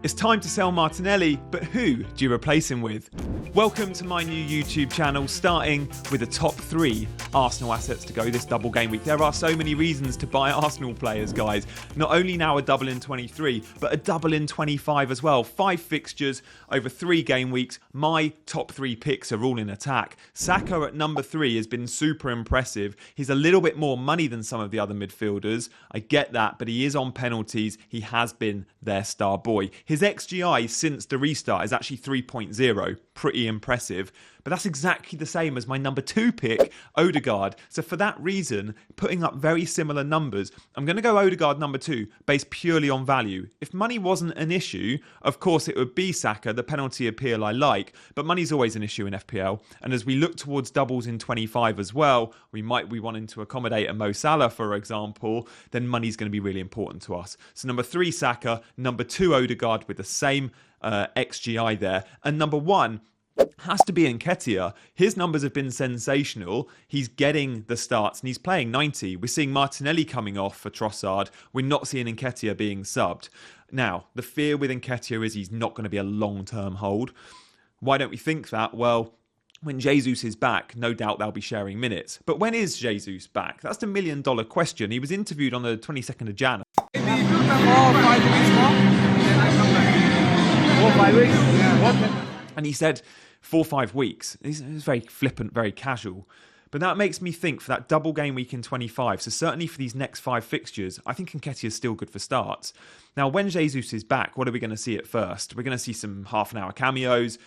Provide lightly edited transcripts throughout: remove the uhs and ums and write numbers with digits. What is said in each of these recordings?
It's time to sell Martinelli, but who do you replace him with? Welcome to my new YouTube channel, starting with the top 3 Arsenal assets to go this double game week. There are so many reasons to buy Arsenal players, guys. Not only now a double in 23, but a double in 25 as well. 5 fixtures over 3 game weeks. My top 3 picks are all in attack. Saka at number 3 has been super impressive. He's a little bit more money than some of the other midfielders. I get that, but he is on penalties. He has been their star boy. His XGI since the restart is actually 3.0. Pretty impressive. But that's exactly the same as my number 2 pick, Odegaard. So for that reason, putting up very similar numbers, I'm going to go Odegaard number 2, based purely on value. If money wasn't an issue, of course it would be Saka, the penalty appeal I like. But money's always an issue in FPL. And as we look towards doubles in 25 as well, we might be wanting to accommodate a Mo Salah, for example, then money's going to be really important to us. So number 3, Saka. Number 2, Odegaard with the same XGI there. And number 1 has to be Nketiah. His numbers have been sensational. He's getting the starts and he's playing 90. We're seeing Martinelli coming off for Trossard. We're not seeing Nketiah being subbed. Now, the fear with Nketiah is he's not going to be a long-term hold. Why don't we think that? Well, when Jesus is back, no doubt they'll be sharing minutes. But when is Jesus back? That's the million-dollar question. He was interviewed on the 22nd of Jan. Maybe 4 or 5 weeks more, then I come back. 4 or 5 weeks? Yeah. And he said 4 or 5 weeks. He's very flippant, very casual. But that makes me think for that double game week in 25, so certainly for these next 5 fixtures, I think Nketiah is still good for starts. Now, when Jesus is back, what are we going to see at first? We're going to see some half-an-hour cameos.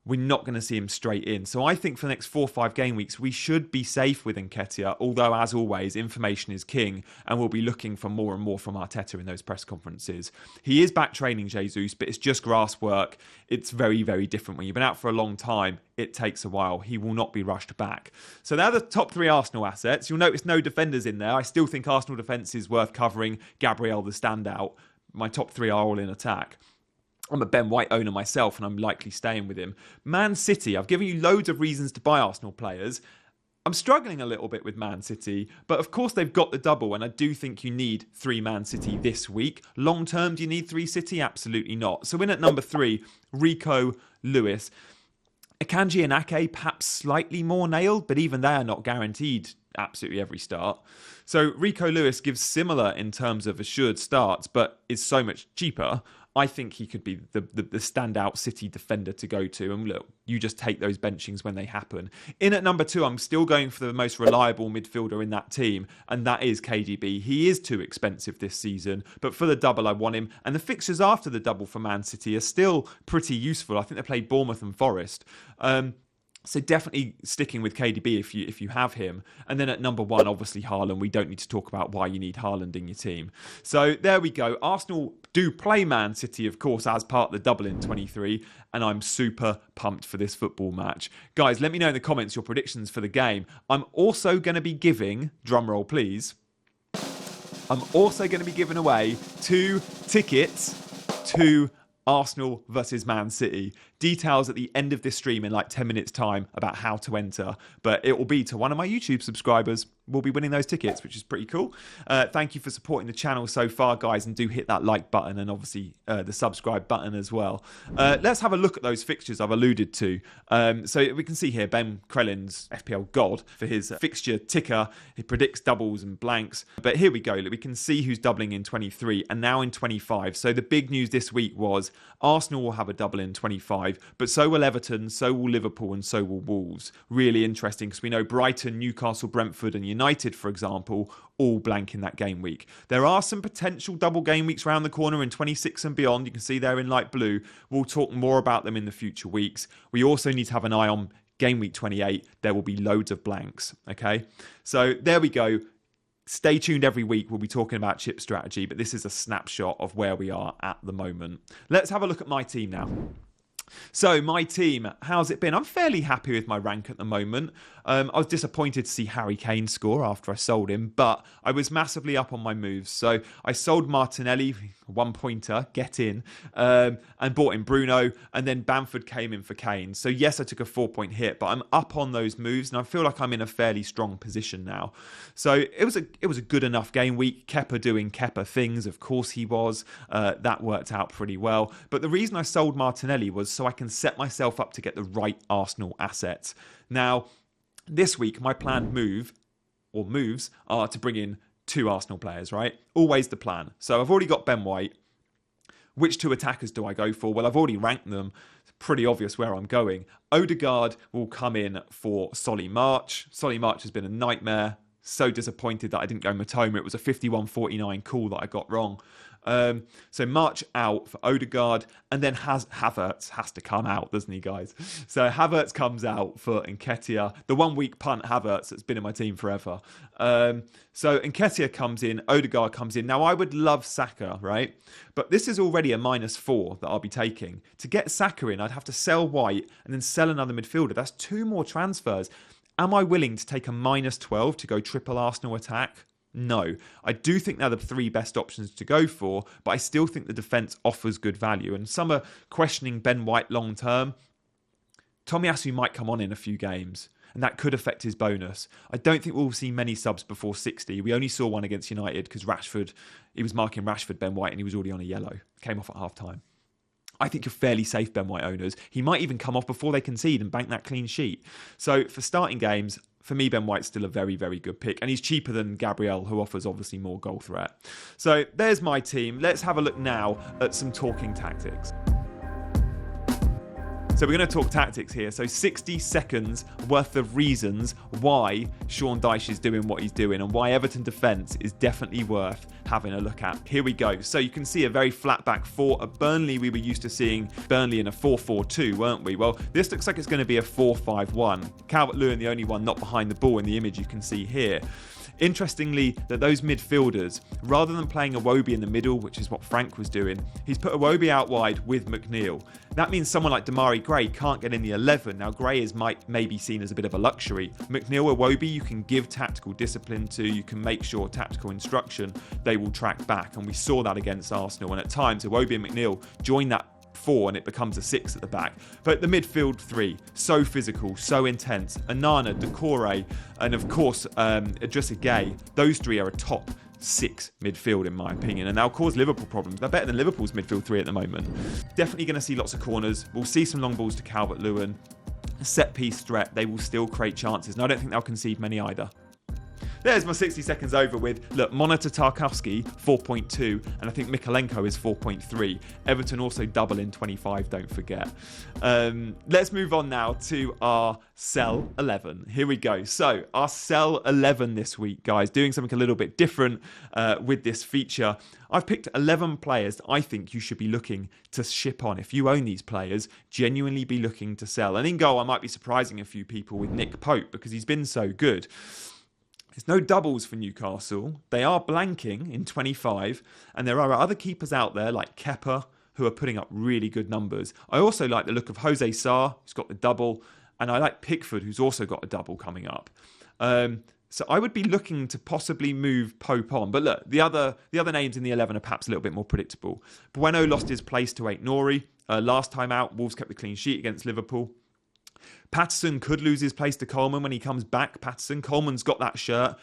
We're not going to see him straight in. So I think for the next 4 or 5 game weeks, we should be safe with Nketiah, although, as always, information is king, and we'll be looking for more and more from Arteta in those press conferences. He is back training Jesus, but it's just grass work. It's very, very different. When you've been out for a long time, it takes a while. He will not be rushed back. So they're the top 3 Arsenal assets. You'll notice no defenders in there. I still think Arsenal defence is worth covering. Gabriel, the standout. My top 3 are all in attack. I'm a Ben White owner myself, and I'm likely staying with him. Man City, I've given you loads of reasons to buy Arsenal players. I'm struggling a little bit with Man City, but of course they've got the double, and I do think you need 3 Man City this week. Long term, do you need 3 City? Absolutely not. So in at number 3, Rico, Lewis. Akanji and Ake perhaps slightly more nailed, but even they are not guaranteed absolutely every start. So Rico Lewis gives similar in terms of assured starts, but is so much cheaper. I think he could be the standout City defender to go to. And look, you just take those benchings when they happen. In at number 2, I'm still going for the most reliable midfielder in that team, and that is KDB. He is too expensive this season, but for the double, I want him. And the fixtures after the double for Man City are still pretty useful. I think they played Bournemouth and Forest. So definitely sticking with KDB if you have him. And then at number 1, obviously Haaland. We don't need to talk about why you need Haaland in your team. So there we go. Arsenal do play Man City, of course, as part of the double in 23. And I'm super pumped for this football match. Guys, let me know in the comments your predictions for the game. I'm also going to be giving, drumroll please, I'm also going to be giving away 2 tickets to Arsenal versus Man City. Details at the end of this stream in like 10 minutes time about how to enter, but it will be to one of my YouTube subscribers will be winning those tickets, which is pretty cool. Thank you for supporting the channel so far, guys, and do hit that like button and obviously the subscribe button as well. Let's have a look at those fixtures I've alluded to. So we can see here Ben Crellin's FPL God for his fixture ticker. He predicts doubles and blanks, but here we go. We can see who's doubling in 23 and now in 25. So the big news this week was Arsenal will have a double in 25, but so will Everton, so will Liverpool, and so will Wolves. Really interesting because we know Brighton, Newcastle, Brentford and United, for example, all blank in that game week. There are some potential double game weeks around the corner in 26 and beyond. You can see there in light blue. We'll talk more about them in the future weeks. We also need to have an eye on game week 28. There will be loads of blanks, okay? So there we go. Stay tuned every week. We'll be talking about chip strategy, but this is a snapshot of where we are at the moment. Let's have a look at my team now. So my team, how's it been? I'm fairly happy with my rank at the moment. I was disappointed to see Harry Kane score after I sold him, but I was massively up on my moves. So I sold Martinelli, 1 pointer, get in, and bought in Bruno, and then Bamford came in for Kane. So yes, I took a 4-point hit, but I'm up on those moves, and I feel like I'm in a fairly strong position now. So it was a good enough game week. Kepa doing Kepa things, of course he was. That worked out pretty well. But the reason I sold Martinelli was so I can set myself up to get the right Arsenal assets. Now, this week, my planned moves are to bring in 2 Arsenal players, right? Always the plan. So I've already got Ben White. Which 2 attackers do I go for? Well, I've already ranked them. It's pretty obvious where I'm going. Odegaard will come in for Solly March. Solly March has been a nightmare. So disappointed that I didn't go Matoma. It was a 51-49 call that I got wrong. So March out for Odegaard, and then Havertz has to come out, doesn't he, guys? So Havertz comes out for Nketiah, the 1 week punt Havertz that's been in my team forever. So Nketiah comes in, Odegaard comes in. Now I would love Saka, right? But this is already a -4 that I'll be taking. To get Saka in, I'd have to sell White and then sell another midfielder. That's 2 more transfers. Am I willing to take a -12 to go triple Arsenal attack? No. I do think they're the 3 best options to go for, but I still think the defence offers good value. And some are questioning Ben White long term. Tomiyasu might come on in a few games, and that could affect his bonus. I don't think we'll see many subs before 60. We only saw one against United because he was marking Rashford, Ben White, and he was already on a yellow. Came off at half-time. I think you're fairly safe, Ben White owners. He might even come off before they concede and bank that clean sheet. So for starting games, for me, Ben White's still a very, very good pick. And he's cheaper than Gabriel, who offers obviously more goal threat. So there's my team. Let's have a look now at some talking tactics. So we're going to talk tactics here. So 60 seconds worth of reasons why Sean Dyche is doing what he's doing and why Everton defence is definitely worth having a look at. Here we go. So you can see a very flat back 4. At Burnley, we were used to seeing Burnley in a 4-4-2, weren't we? Well, this looks like it's going to be a 4-5-1. Calvert-Lewin, the only one not behind the ball in the image you can see here. Interestingly, that those midfielders, rather than playing Iwobi in the middle, which is what Frank was doing, he's put Iwobi out wide with McNeil. That means someone like Damari Gray can't get in the 11. Now, Gray is maybe seen as a bit of a luxury. McNeil, Iwobi, you can give tactical discipline to, you can make sure tactical instruction, they will track back. And we saw that against Arsenal. And at times, Iwobi and McNeil join that 4 and it becomes a 6 at the back. But the midfield 3, so physical, so intense. Anana, Decore, and of course, Idrissa Gueye, those 3 are a top 6 midfield in my opinion, and they'll cause Liverpool problems. They're better than Liverpool's midfield 3 at the moment. Definitely going to see lots of corners. We'll see some long balls to Calvert-Lewin. Set piece threat, they will still create chances, and I don't think they'll concede many either. There's my 60 seconds over with, look, Monitor Tarkowski, 4.2, and I think Mikalenko is 4.3. Everton also double in 25, don't forget. Let's move on now to our Sell 11. Here we go. So, our Sell 11 this week, guys, doing something a little bit different with this feature. I've picked 11 players that I think you should be looking to ship on. If you own these players, genuinely be looking to sell. And in goal, I might be surprising a few people with Nick Pope because he's been so good. There's no doubles for Newcastle. They are blanking in 25. And there are other keepers out there like Kepa, who are putting up really good numbers. I also like the look of Jose Sarr, who's got the double. And I like Pickford, who's also got a double coming up. So I would be looking to possibly move Pope on. But look, the other names in the 11 are perhaps a little bit more predictable. Bueno lost his place to Ait-Nouri. Last time out, Wolves kept the clean sheet against Liverpool. Patterson could lose his place to Coleman when he comes back. Coleman's got that shirt.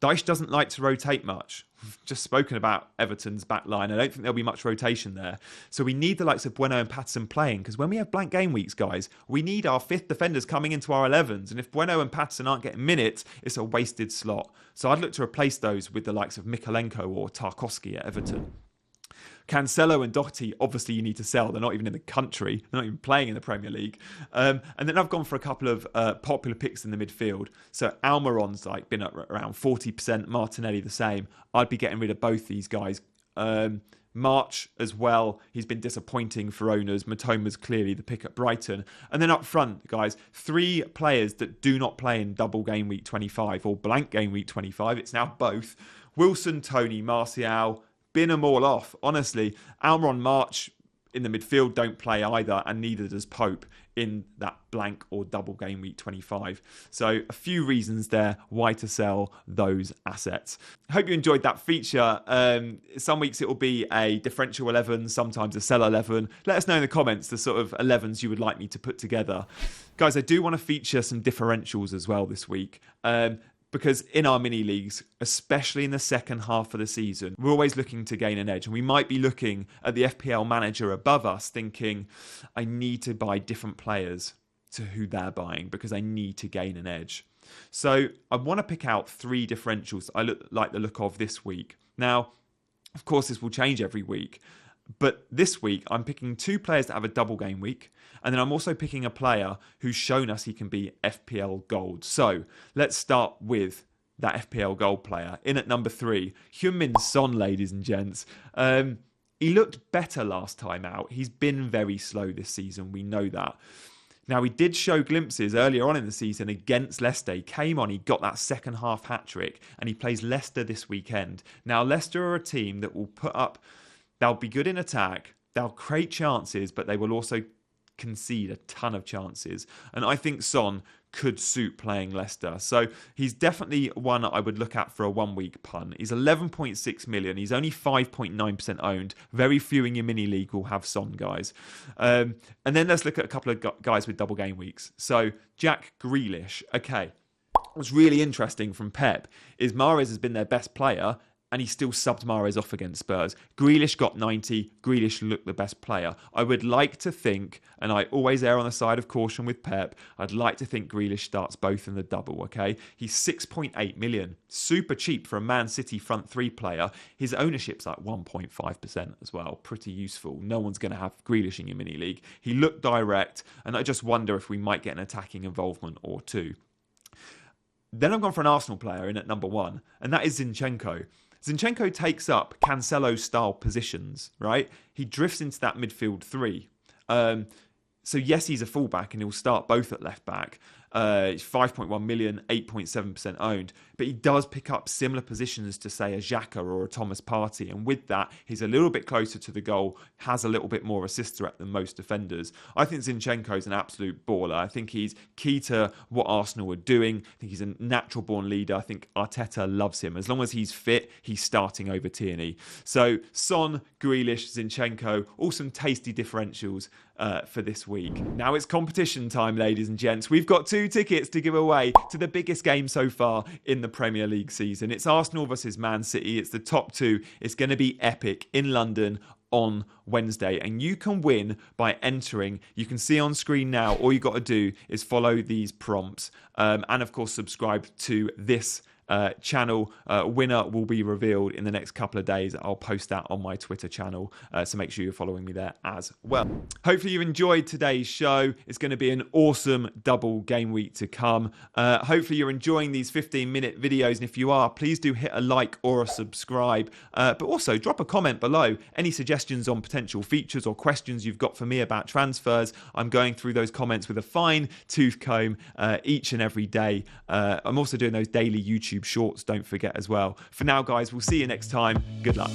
Dyche doesn't like to rotate much. We've just spoken about Everton's back line. I don't think there'll be much rotation there. So we need the likes of Bueno and Patterson playing, because when we have blank game weeks, guys, we need our 5th defenders coming into our 11s. And if Bueno and Patterson aren't getting minutes, it's a wasted slot. So I'd look to replace those with the likes of Mikalenko or Tarkowski at Everton. Cancelo and Doherty, obviously you need to sell. They're not even in the country. They're not even playing in the Premier League. And then I've gone for a couple of popular picks in the midfield. So Almiron's been at around 40%. Martinelli the same. I'd be getting rid of both these guys. March as well. He's been disappointing for owners. Matoma's clearly the pick at Brighton. And then up front, guys, 3 players that do not play in double game week 25 or blank game week 25. It's now both. Wilson, Tony, Martial. Bin them all off. Honestly, Almiron March in the midfield don't play either, and neither does Pope in that blank or double game week 25. So a few reasons there why to sell those assets. Hope you enjoyed that feature. Some weeks it will be a differential 11, sometimes a sell 11. Let us know in the comments the sort of 11s you would like me to put together. Guys, I do want to feature some differentials as well this week. Because in our mini leagues, especially in the second half of the season, we're always looking to gain an edge. And we might be looking at the FPL manager above us thinking, I need to buy different players to who they're buying because I need to gain an edge. So I want to pick out 3 differentials I like the look of this week. Now, of course, this will change every week. But this week, I'm picking 2 players that have a double game week. And then I'm also picking a player who's shown us he can be FPL Gold. So let's start with that FPL Gold player. In at number 3, Heung-min Son, ladies and gents. He looked better last time out. He's been very slow this season. We know that. Now, he did show glimpses earlier on in the season against Leicester. He came on, he got that second half hat-trick, and he plays Leicester this weekend. Now, Leicester are a team that will put up... They'll be good in attack, they'll create chances, but they will also concede a ton of chances. And I think Son could suit playing Leicester. So he's definitely one I would look at for a 1-week punt. He's 11.6 million. He's only 5.9% owned. Very few in your mini league will have Son, guys. And then let's look at a couple of guys with double game weeks. So Jack Grealish. Okay. What's really interesting from Pep is Mahrez has been their best player, and he still subbed Mahrez off against Spurs. Grealish got 90. Grealish looked the best player. I would like to think, and I always err on the side of caution with Pep, I'd like to think Grealish starts both in the double, okay? He's 6.8 million. Super cheap for a Man City front 3 player. His ownership's like 1.5% as well. Pretty useful. No one's going to have Grealish in your mini league. He looked direct, and I just wonder if we might get an attacking involvement or 2. Then I've gone for an Arsenal player in at number 1, and that is Zinchenko. Zinchenko takes up Cancelo-style positions, right? He drifts into that midfield 3. So yes, he's a fullback and he'll start both at left back. He's 5.1 million, 8.7% owned. But he does pick up similar positions to, say, a Xhaka or a Thomas Partey. And with that, he's a little bit closer to the goal, has a little bit more assist threat than most defenders. I think Zinchenko's an absolute baller. I think he's key to what Arsenal are doing. I think he's a natural-born leader. I think Arteta loves him. As long as he's fit, he's starting over Tierney. So Son, Grealish, Zinchenko, all some tasty differentials for this week. Now it's competition time, ladies and gents. We've got 2 tickets to give away to the biggest game so far in the Premier League season. It's Arsenal versus Man City. It's the top 2. It's going to be epic in London on Wednesday, and you can win by entering. You can see on screen now, all you got to do is follow these prompts and of course subscribe to this channel. Winner will be revealed in the next couple of days. I'll post that on my Twitter channel, so make sure you're following me there as well. Hopefully you enjoyed today's show. It's going to be an awesome double game week to come. Hopefully you're enjoying these 15-minute videos, and if you are, please do hit a like or a subscribe, but also drop a comment below. Any suggestions on potential features or questions you've got for me about transfers, I'm going through those comments with a fine tooth comb each and every day. I'm also doing those daily YouTube shorts, don't forget as well. For now, guys, we'll see you next time. Good luck.